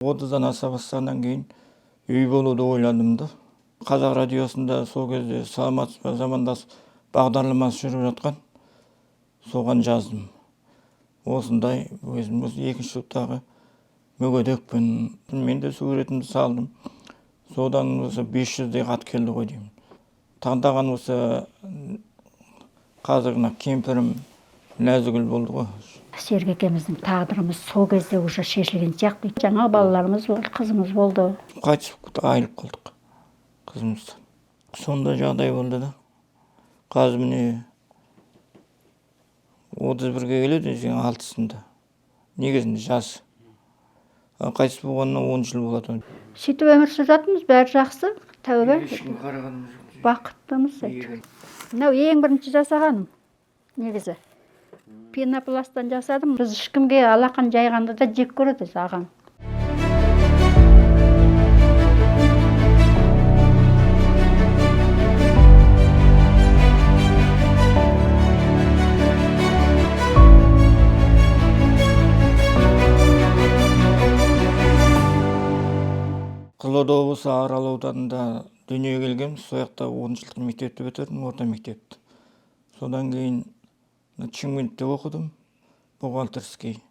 30-дан аса бастағаннан кейін үй болуды ойладым да. Қазақ радиосында сол кезде саламатсыз ба замандас бағдарламасы жүріп жатқан. Соған жаздым. Осындай өзім екінші сыныптағы мүгедекпін. Мен де суретімді салдым. Содан осы 500-дей хат келді ғой деймін. Таңдаған осы қазіргі кемпірім Нәзігүл болды ғой. Сергей екеуміздің тағдырымыз сол кезде уже шешілген сияқты. Жаңа балаларымыз болды, қызымыз болды. Қайтыс айырылып қалдық қызымыздан. Сонда жағдай болды да. Қазір міне 31-ге келеді, 6-сында. Негізінде жас. Қайтыс болғанына 10 жыл болады. Сөйтіп өмір сүріп жатырмыз, бәрі жақсы. Тәуба. Ешкім қарағанымыз жоқ. Бақыттымыз. Мынау ең бірінші жасағаным. Негізі. Пенопласттан жасадым. Біз ешкімге алақан жайғанда да жек көреді ағам. Қызылорда облысы Арал ауданында дүниеге келгем. Сол жақта 10 жылдық мектепті бітірдім, орта мектепті. Содан кейін Чимкентте оқыдым, бухгалтерский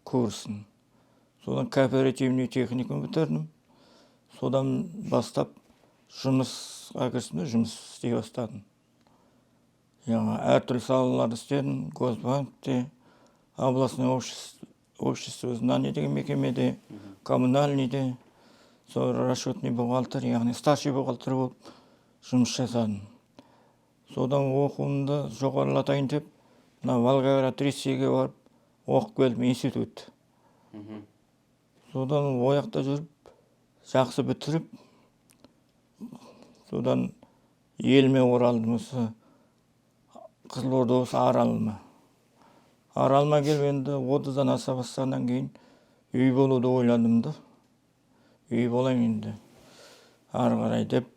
курсын. Содан кооперативный техникум бітірдім. Содан бастап жұмысқа кірістім, жұмыс істей бастадым. Әртүрлі салаларды істедім, Госбанкте, областной общество знаний деген мекемеде, коммунальныйде, сол расчетный бухгалтер, яғни старший бухгалтер болып жұмыс жасадым. Содан оқуымды жоғарылатайын деп, Волгоград Ресейге барып оқып келдім, институт. Содан ояқта жүріп, жақсы бітіріп, содан еліме оралдым, осы Қызылорда облысы Аралыма. Аралыма келгенде 30-дан аса бастағаннан кейін үй болуды ойладым да. Үй болайын енді ары қарай деп.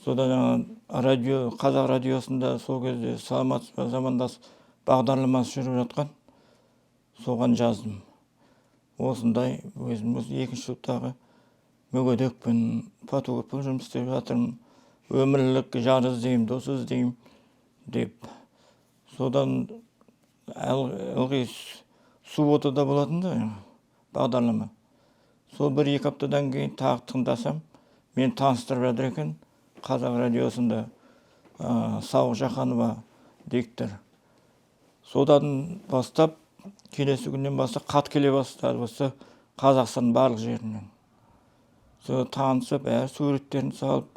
Содан қазақ радиосында сол кезде саламатсыз ба замандас бағдарламасы жүріп жатқан. Соған жаздым. Осындай өзім екінші сыныптағы мүгедекпін, фотограф жұмыс істеп жатырмын. Өмірлік жар іздеймін, дос іздеймін деп. Содан ылғи субботада болатын да бағдарлама. Сол 1-2 аптадан кейін тағы тыңдасам, мен таныстырып жатыр екен. Қазақ радиосында Сауық Жақанова диктор. Содан бастап, келесі күннен бастап хат келе бастады осы Қазақстан барлық жерінен. Сол танысып, суреттерін салып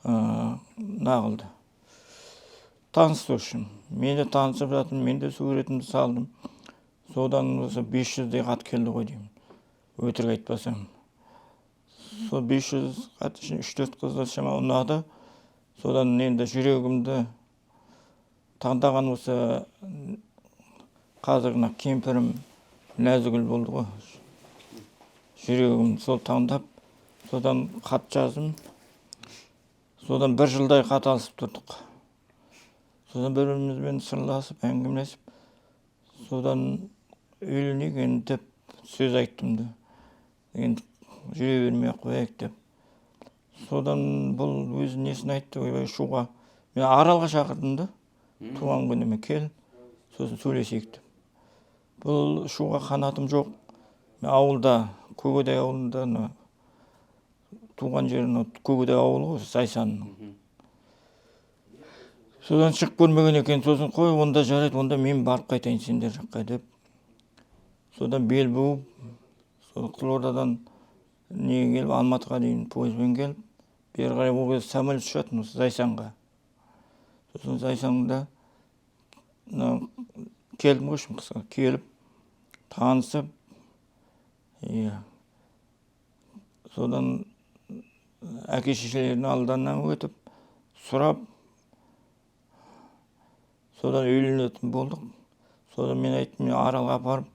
нағылды. Танысу үшін. Мен де танысып жатырмын, мен де суретімді салдым. Содан осы 500-дей хат келді ғой деймін. Өтірік айтпасам. Сол 500 хат үшін 3-4 қызды шама ұнады. Содан енді жүрегімді таңдаған осы қазіргі кемпірім Нәзігүл болды ғой. Жүрегімді сол таңдап, содан хат жаздым. Содан 1 жылдай хат алысып тұрдық. Содан бір-бірімізбен сырласып, әңгімелесіп, содан үйленейік деп сөз айттым да. Енді жүре бермей қояйық деп. Содан бұл өзі несін айтты, ойбай шуға. Мен Аралға шақырдым да. Туған күніме кел, сосын сөйлесейік деп. Бұл шуға қанатым жоқ. Мен ауылда, Көгедай ауылында, туған жерін Көгедай ауылы ғой, Зайсанның. Содан шығып көрмеген екен, сосын қой, онда жарайды, онда мен барып қайтайын сендер жаққа деп. Содан бел буып, Қызылордадан келіп, Алматыға дейін пойызбен келіп, бері қарай ол кезде самолет ұшатын осы Зайсанға. Сосын Зайсанда келдім ғой, қысқа келіп, танысып, содан әке-шешелерінің алдынан өтіп, сұрап, содан үйленетін болдық. Содан мен айттым, мен Аралға апарып,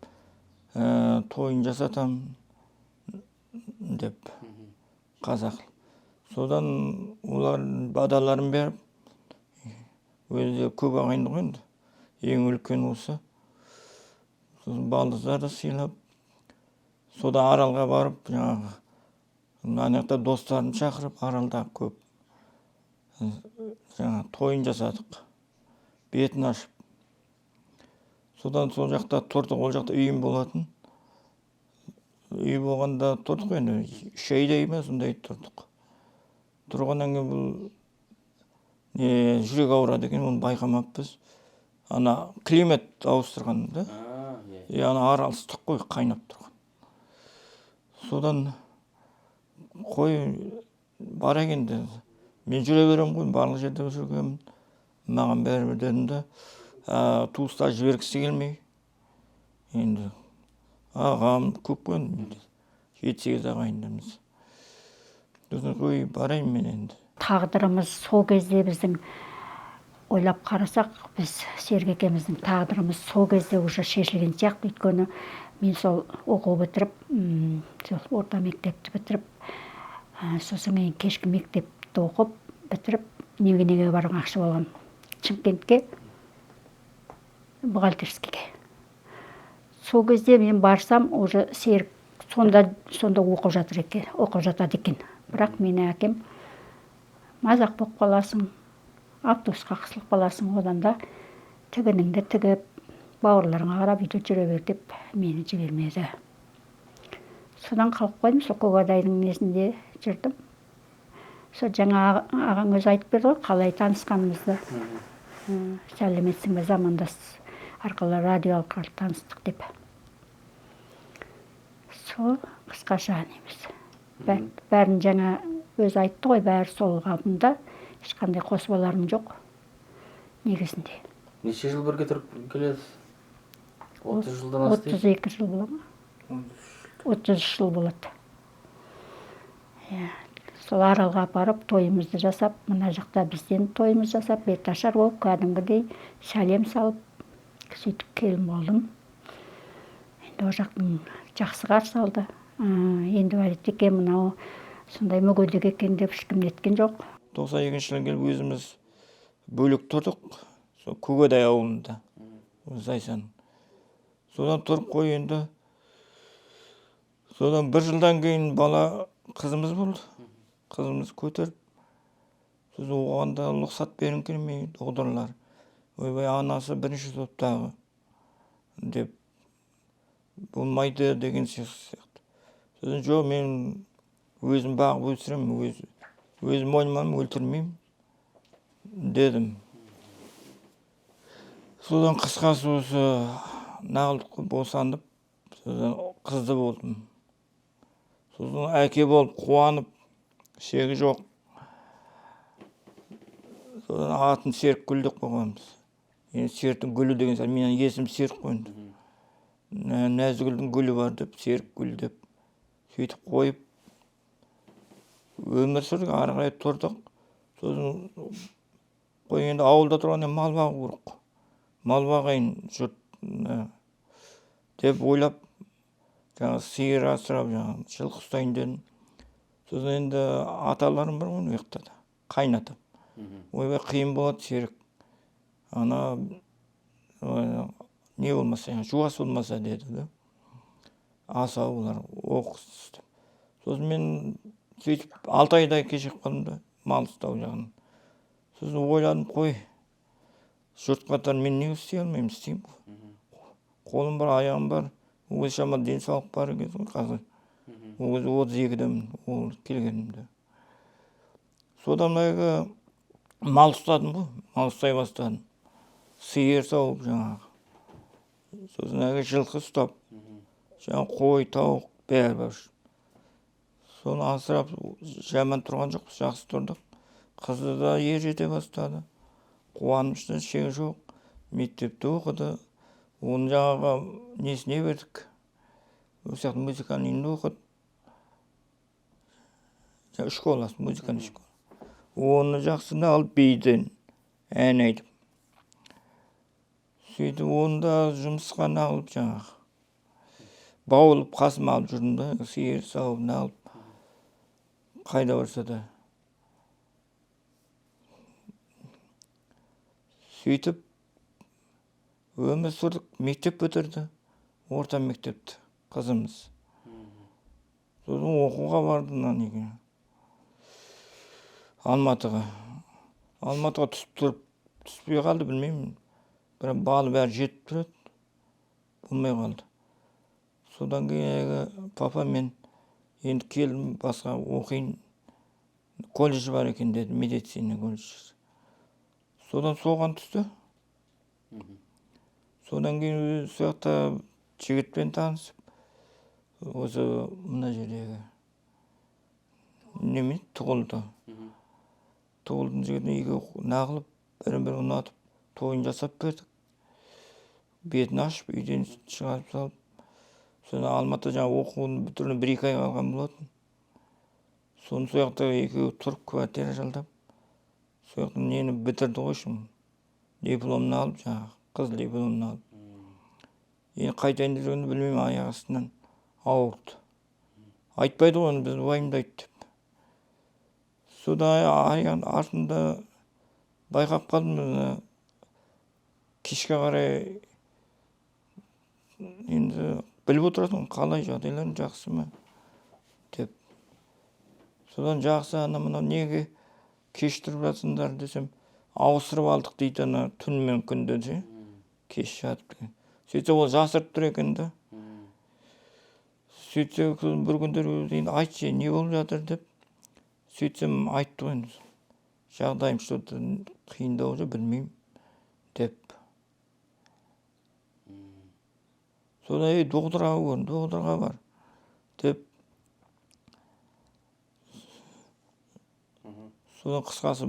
тойын жасатам деп, қазақ. Содан олар бадаларын беріп, өзі көп ағайынды ғой енді, ең үлкен осы. Сосын балдыздарды сыйлап, Содан Аралға барып, жаңағы ана жақта достарын шақырып, Аралда көп жаңа тойын жасадық. Бетін ашып. Содан сол жақта тұрдық, ол жақта үйім болатын. Үй болғанда тұрдық енді, 3 айдай ма сондай тұрдық. Тұрғаннан кейін бұл жүрек ауырады екен, оны байқамаппыз. Ана климат ауыстырған да. Ана Арал ыстық қой, қайнап тұрған. Содан қой бар екенді. Мен жүре берем ғой, барлық жерде жүргенмін. Маған бәрібір дедім да, туыстар жібергісі келмей. Енді ағам көп қой, 7-8 ағайындымыз. Сосын қой барайын мен енді. Тағдырымыз сол кезде біздің ойлап қарасақ, біз Серік екеуміздің тағдырымыз сол кезде уже шешілген сияқты. Өйткені мен сол оқу бітіріп, сол орта мектепті бітіріп, сосын кейін кешкі мектепті оқып, бітіріп, неге бармақшы болғам. Шымкентке, бухгалтерскийге. Сол кезде мен барсам, уже Серік сонда оқып жатады екен. Бірақ мені әкем мазақ болып қаласың, автобусқа қысылып қаласың, одан да тігініңді тігіп, бауырларыңа қарап үйде жүре бер деп мені жібермеді. Содан қалып қойдым, сол Көкадайдың несінде жүрдім. Сол жаңа ағаң өзі айтып берді ғой, қалай танысқанымызды. Сәлеметсің бе, замандас арқылы радио арқылы таныстық деп. Сол қысқаша неміз. Бәрін жаңа өзі айтты ғой, бәрі сол қалпында, ешқандай қосып жоқ негізінде. Неше жыл бірге тұрып келесіз? 30 жылдан асты? 32 жыл бола ма? 33 жыл болады. Сол Аралға апарып, тойымызды жасап, мына жақта бізден тойымыз жасап, беташар болып, кәдімгідей сәлем салып, сөйтіп келін болдым. Енді о жақтың жақсы қарсы алды. Енді бәлетті екен, мынау сондай мүгедек екен деп ешкім неткен жоқ. 92 жылдан келіп өзіміз бөлек тұрдық. Сол Көкадай ауылында. Зайсан. Содан тұрып қой енді. Содан 1 жылдан кейін бала қызымыз болды. Қызымыз көтеріп. Сосын оғанда лұқсат берін келмей, доғдырлар. Ойбай, анасы 1-ші топтағы деп болмайды деген сияқты. Сосын жоқ, мен өзім бағып өсірем, өзім мойнымнан өлтірмеймін дедім. Содан қысқасы осы нағылдық босанып, содан қызды болдым. Сосын әке болып қуанып, шегі жоқ. Содан атын Серікгүл деп қойғанбыз. Енді Серіктің гүлі деген сияқты, менің есім Серік қойды. Нәзігүлдің гүлі бар деп, Серікгүл деп сөйтіп қойып, өмір сүрдік, ары қарай тұрдық. Сосын қой енді ауылда тұрғанда мал бағу керек. Мал бағайын жұрт деп ойлап, жаңа сиыр асырап, жаңа жылқы ұстайын дедім. Сосын енді аталарым бар ғой, ұяқта да, қайнатып. Ойбай, қиын болады Серік. Ана не болмаса, жуас болмаса деді да. Асау олар оқыс деп. Сосын мен сөйтіп 6 айдай кешіп қалдым да, мал ұстау жағын. Сосын ойладым, қой, жұрт қатар мен не істей алмаймын, істеймін. Қолым бар, аяғым бар, өз шама денсаулық бар екен қазір. Өз 32-демін, ол келгенімді. Содан мал ұстадым ғой, мал ұстай бастадым. Сиыр сауып жаңағы. Сосын жылқы ұстап, жаңа қой, тауық, бәрі бар. Соны асырап, жаман тұрған жоқпыз, жақсы тұрдық. Қызы да ержете бастады. Қуанышты шегі жоқ. Мектепте оқыды. Оны жаңаға несіне бердік. Осы сияқты музыканы үйінде оқыды. Школасы, музыканы школа. Оны жақсыны алып бейден ән айтып. Сөйтіп, оны да жұмысқа алып жаңағы. Бауылып қасыма алып жүрдім да, сиыр сауып алып. Қайда барса да. Сөйтіп, өмір сүрдік, мектеп бітірді, орта мектепті, қызымыз. сосын оқуға бардым неге Алматыға. Алматыға түсіп тұрып, түспей қалды, білмеймін. Бірақ балы бәрі жетіп тұрады, болмай қалды. Содан кейін папа мен енді келдім басқа оқиын. Колледж бар екен деді, медицина колледжі. Содан соған түсті. Содан кейін сол жақта жігітпен танысып, осы мына жердегі неме тұғылды. Тұғылдың жігітіне үйге нағылып, бірін-бірі ұнатып, тойын жасап бердік. Бетін ашып, үйден шығарып салып. Соны Алматы жаңа оқуын бүтіріне 1-2 ай қалған болатын. Соны сол жақта екеуі тұрып, квартира жалдап. Сол жақта нені бітірді қойшым. Дипломын алып, жаңа қыз дипломын алып. Енді қайтайын деп жүргенде білмеймін, аяқ астынан ауырды. Айтпайды ғой, оны біз уайымдайды деп. Содан аяғын артында байқап қалдым, кешке қарай енді біліп отыратын қалай жағдайларың жақсы ма деп. Содан жақсы, ана неге кештіріп жатсыңдар десем, ауыстырып алдық дейді, ана түн мен күнде де кеш жатып. Сөйтсе ол жасырып тұр екен да. Сөйтсе бір күндер енді айтшы, не болып жатыр деп. Сөйтсем айтты ғой, жағдайым что-то қиындау же, білмеймін деп. Содан доғдырға көрін, доғдырға бар деп. Содан қысқасы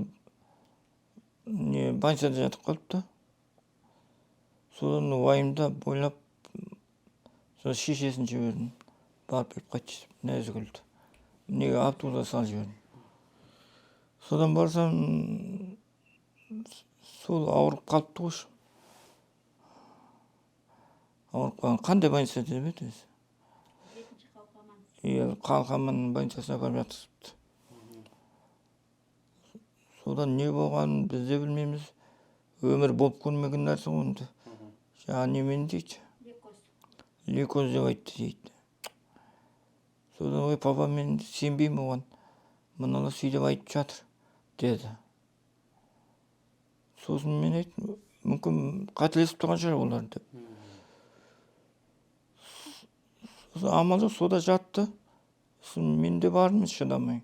больницада жатып қалыпты. Содан уайымда бойлап, содан шешесін жібердім. Барып беріп қайтшы, Нәзігүлді. Неге автобусқа салып жібердім. Содан барсам, сол ауырып қалыпты ғой. Ауырып қалған, қандай больница деп еді өзі? Қалқаман больницасына барып жатқызыпты. Содан не болғанын біз де білмейміз. Өмір болып көрмеген нәрсе онды. Жаңа немен дейді? Лейкоз деп айтты дейді. Содан ой, папа, мен сенбеймін оған. Мынаны сөйтіп айтып жатыр, деді. Сосын мен айттым, мүмкін қателесіп тұрған шығар олар деп. Сосын амал жоқ, сода жатты. Сосын мен де бардым шыдамай.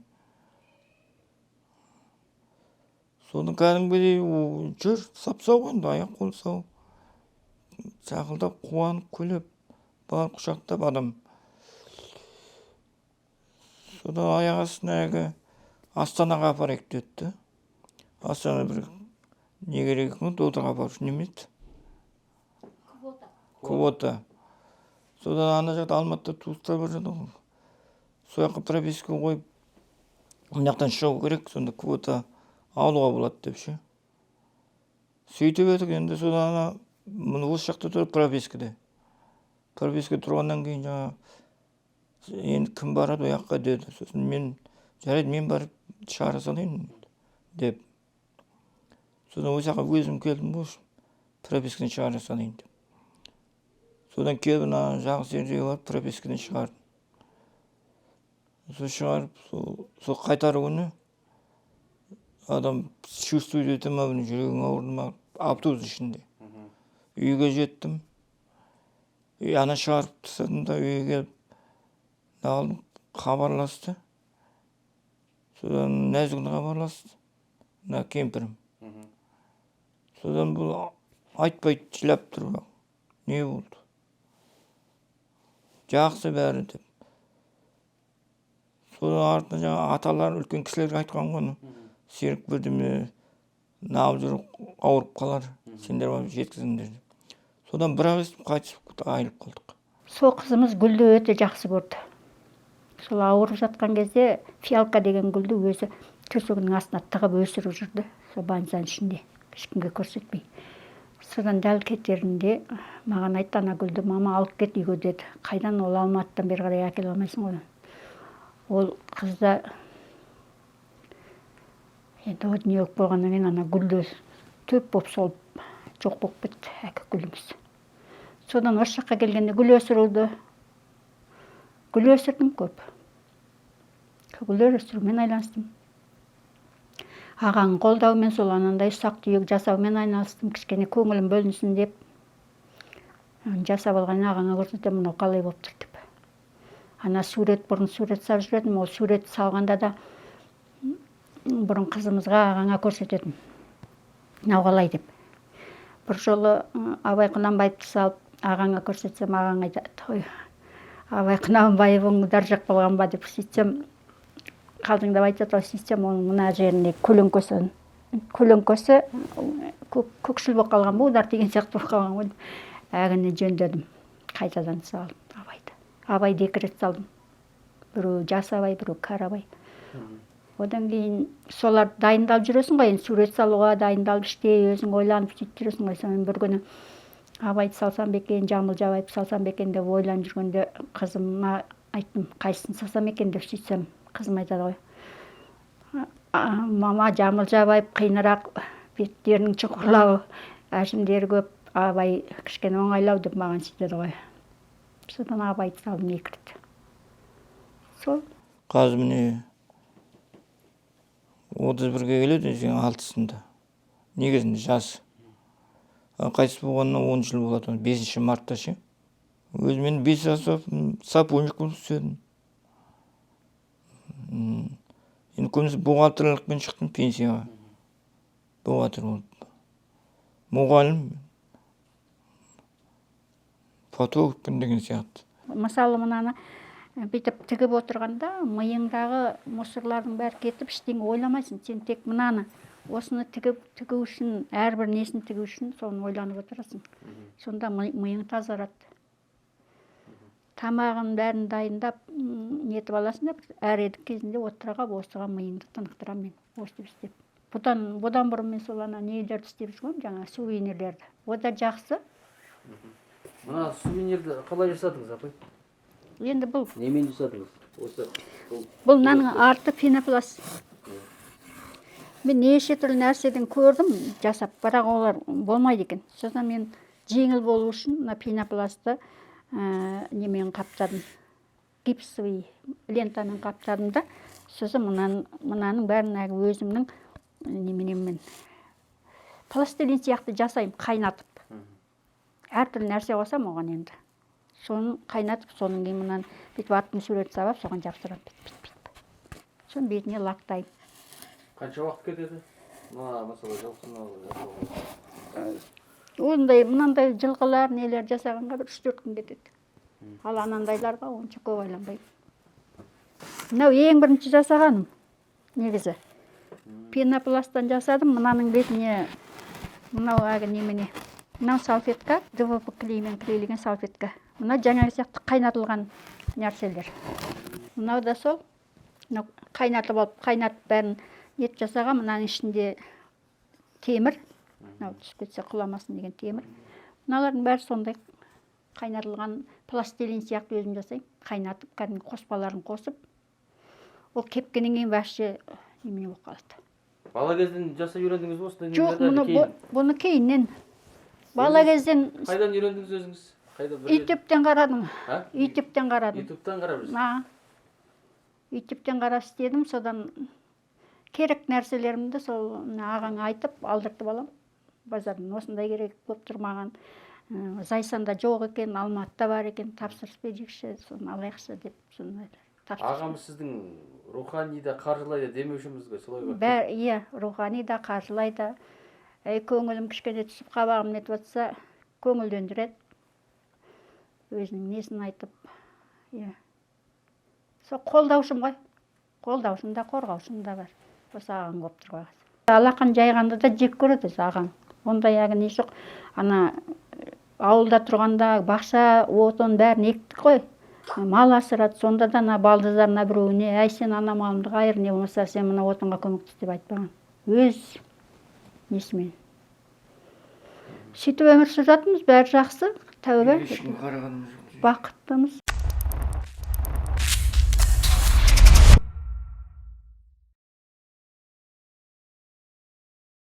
Содан кәдімгідей жүр, сап-сау енді, аяқ қол сау. Сақылдап, қуанып, күліп, бар құшақтап адам. Содан аяқ астына Астанаға апарайық деді. Астана бір не керек екен, докторға апарып немеді? Квота. Содан ана жақта Алматыда туыстар бар жатыр ғой. Сол жаққа прописка қойып, мына жақтан шығу керек, сонда квота алуға болады деп ше. Сөйтіп едік, енді содан осы жақта тұрып пропискада. Прописка тұрғаннан кейін жаңа енді кім барады ол жаққа деді. Сосын мен жарайды, мен барып шығара салайын деп. Содан осы жаққа өзім келдім ғой, пропискадан шығара салайын деп. Содан келіп жақсы жерге барып пропискадан шығардым. Сол шығарып, сол қайтар күні адам чувствует етім, жүрегің ауырды ма, автобус ішінде. Үйге жеттім. Ана шығарып тастадым да, үйге келіп, алдым, хабарласты. Содан Нәзігүл хабарласты. Мына кемпірім. Содан бұл айтпайды, жылап тұр. Не болды? Жақсы бәрі деп. Содан артынан жаңа аталар үлкен кісілерге айтқан ғой, Серік бірдеме нағып жүр, ауырып қалар, сендер барып жеткізіңдер. Содан бір-ақ естіп қайтысып айырылып қалдық. Сол қызымыз гүлді өте жақсы көрді. Сол ауырып жатқан кезде фиалка деген гүлді өзі төсегінің астына тығып өсіріп жүрді. Сол больницаның ішінде, ешкімге көрсетпей. Содан дәл кетерінде маған айтты, ана гүлді мама алып кет үйге деді. Қайдан, ол Алматыдан бері қарай әкеле алмайсың ғой. Ол қызда енді о дүние болғаннан кейін ана гүлді төп болып солып жоқ болып кетті, әке гүліміз. Содан осы жаққа келгенде гүл өсірдім көп. гүлдер өсірумен айланыстым. Ағаның қолдауымен сол анандай ұсақ түйек жасаумен айналыстым, кішкене көңілім бөлінсін деп. Жасап алған ағаңа көрсетем, мынау қалай болып тұр деп. Ана бұрын сурет салып жүретім, ол сурет салғанда да бұрын қызымызға ағаңа көрсететін. Мынау қалай деп. Бір жолы Абай Құнанбаевты салып ағаңа көрсетсем, ағаң айтады, Абай Құнанбаевың дар жақ болған ба деп сөйтсем, қалдыңдап айтады, сөйтсем, оның мына жеріне көлеңкесі көкшіл болып қалған ба, удар деген сияқты болып қалған ғой. Әгіні жөндедім, қайтадан салдым Абайды. Абайды 2 рет салдым. Біреу жас Абай, біреу кәрі Абай. Одан кейін солар дайындалып жүресің ғой, сурет салуға дайындалып іште өзің ойланып сөйтіп жүресің ғой. Сонымен бір күні Абайды салсам бекен, Жамыл Жабаевты салсам бекен деп ойланып жүргенде қызыма айттым, қайсысын салсам екен деп сөйтсем, қызым айтады ғой, мама, Жамыл Жабаев қиынырақ, беттерінің шұқырлау, әжімдері көп, Абай кішкене оңайлау деп маған сөйтеді ғой. Содан Абайды салдым 2 рет. Сол. Қазір міне 31-ге келеді, 6-сында. Негізінде жас. Қайтыс болғанына 10 жыл болады, 5 мартта ше. Өзімен 5 жасап, сапоник болып істедім. Енді көбінесе бухгалтерлікпен шықтым пенсияға. Бухгалтер болып. Мұғалім, фотографпын деген сияқты. Мысалы, мынаны бүйтіп тігіп отырғанда, миыңдағы мусорлардың бәрі кетіп, ештеңе ойламайсың. Сен тек мынаны, осыны тігу үшін, әрбір несін тігу үшін, соны ойланып отырасың. Сонда миың тазарады. Тамағын бәрін дайындап, нетіп аласың деп, әредік кезінде отырға осыған миыңды тынықтырам мен, осы істеп. Бұдан бұрын мен сол нелерді істеп жүргем, жаңа сувенирлерді. О да жақсы. Мына сувенирді қалай жасадыңыз, апай? Енді бұл. Немен жасадыңыз? Бұл мынаның арты пенопласт. Мен неше түрлі нәрседен көрдім жасап, бірақ олар болмайды екен. Содан мен жеңіл болу үшін мына пенопласты немен қаптадым. Гипсовый лентамен қаптадым да, сосын мынаның бәрін өзімнің неменемен пластилин сияқты жасаймын, қайнатып. Әртүрлі нәрсе қосам оған енді. Соны қайнатып, соның кейін мынаны бүйтіп аттың сурет салып, соған жапсырам. Соның бетіне лақтаймын. Қанша уақыт кетеді? Мысалы, Ондай, мынандай жылқылар, нелер жасағанға бір 3-4 күн кетеді. Ал анандайларға онша көп ойланбаймын. Мынау ең бірінші жасағаным, негізі. Пенопласттан жасадым, мынаның бетіне, мынау немене. Мынау салфетка, ДВП клеймен клейлеген салфетка. Мынау жаңағы сияқты қайнатылған нәрселер. Мынау да сол, қайнатып бәрін ет жасаған, мынаның ішінде темір. Мынау түсіп кетсе құламасын деген темір. Мыналардың бәрі сондай қайнатылған пластилин сияқты өзім жасаймын. Қайнатып, кәдімгі қоспаларын қосып, ол кепкеннен кейін вообще немене болып қалады. Бала кезден жасап үйрендіңіз бе? Жоқ, бұны кейіннен. Бала кезден... Қайдан үйрендіңіз өзіңіз? Ютубтен қарадым. Ютубтен қарадым. Ютубтен қарап жүрсіз? Ютубтен қарап істедім, содан керек нәрселерімді сол ағаңа айтып, алдыртып алам. Базардан осындай керек болып тұрмаған. Зайсанда жоқ екен, Алматыда бар екен, тапсырыс берейікші, соны алайықшы деп. Ағамыз сіздің рухани да қаржылайды демеушімізге, солай ба? Иә, рухани да қаржылайды. Көңілім кішкене түсіп қабағым нетіп отса, көңілдендіреді. Өзінің несін айтып. Сол қолдаушым ғой. Қолдаушым да, қорғаушым да бар. Осы ағаң болып тұр қағаз. Алақан жайғанды да жек көреді ағаң. Ондай не жоқ. Ана ауылда тұрғанда бақша, отын бәрін ектік қой. Мал асырады, сонда да балдыздарына біреуіне, әй сен ана малымды қайыр, не болмаса сен мына отынға көмектес деп айтпаған. Өз несімен. Сөйтіп өмір сүріп жатырмыз, бәрі жақсы, тәуба. Бақыттымыз.